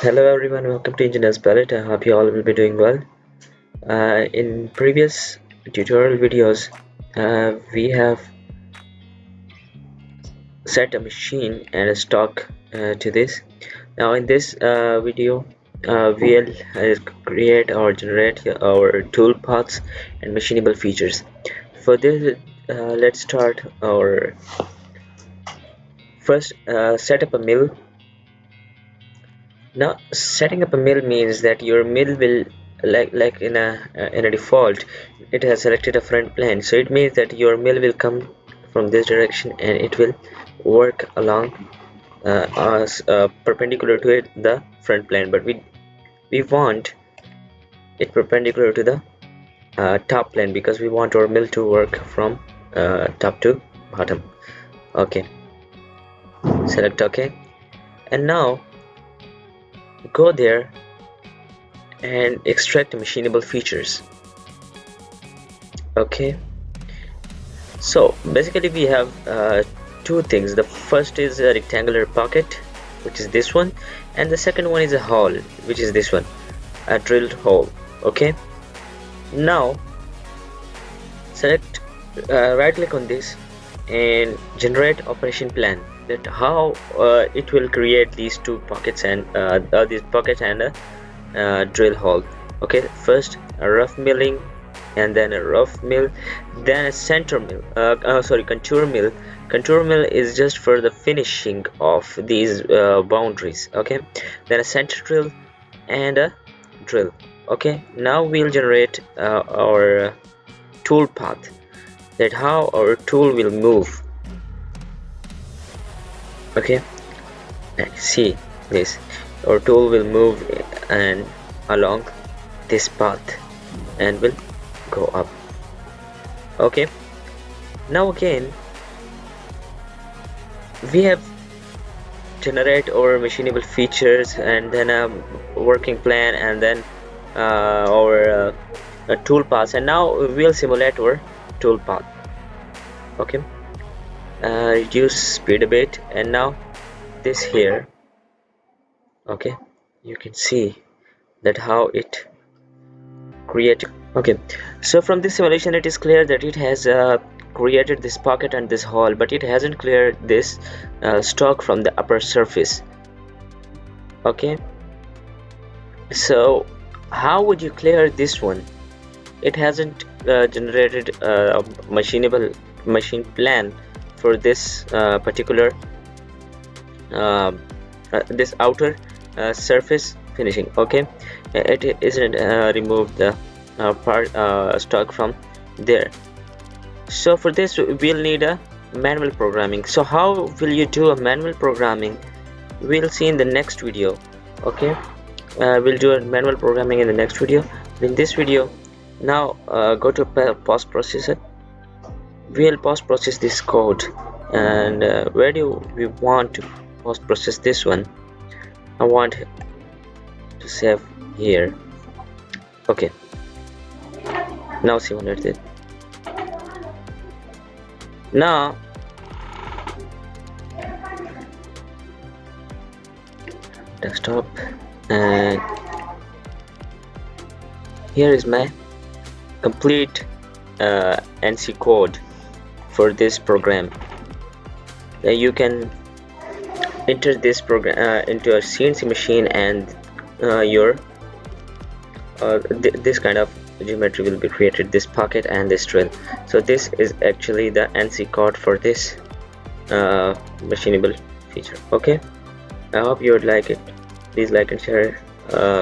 Hello everyone, welcome to Engineers Palette. I hope you all will be doing well. In previous tutorial videos, we have set a machine and a stock to this. Now in this video, we'll create or generate our toolpaths and machinable features. For this, let's start our first set up a mill. Now, setting up a mill means that your mill will like in a default, it has selected a front plane. So it means that your mill will come from this direction and it will work along as perpendicular to the front plane. But we want it perpendicular to the top plane because we want our mill to work from top to bottom. Okay, select OK, and now go there and extract machinable features. Okay, so basically we have two things. The first is a rectangular pocket, which is this one, and the second one is a hole, which is this one, a drilled hole. Okay, now select right click on this and generate operation plan, that how it will create these two pockets and this pocket and a drill hole. Okay, first a rough milling and then a rough mill, then a center mill, contour mill. Contour mill is just for the finishing of these boundaries. Okay, then a center drill and a drill. Okay, now we'll generate our tool path, that how our tool will move. Okay, see this, our tool will move and along this path and will go up. Okay, now again we have generate our machinable features and then a working plan and then our tool path, and now we'll simulate our tool path. Okay, reduce speed a bit, and now this here. Okay, you can see that how it created. Okay, so from this simulation it is clear that it has created this pocket and this hole, but it hasn't cleared this stock from the upper surface. Okay, so how would you clear this one? It hasn't generated a machinable machine plan for this particular this outer surface finishing. Okay, it isn't removed the stock from there. So for this we'll need a manual programming. So how will you do a manual programming? We'll see in the next video. Okay, we'll do a manual programming in the next video. In this video, now go to post processor. We'll post process this code, and where do we want to post process this one? I want to save here. Okay, now simulate it. Now desktop, and here is my complete NC code for this program. You can enter this program into a CNC machine, and your this kind of geometry will be created, this pocket and this drill. So this is actually the NC code for this machinable feature. Okay, I hope you would like it. Please like and share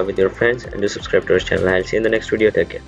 with your friends, and do subscribe to our channel. I'll see you in the next video. Take care.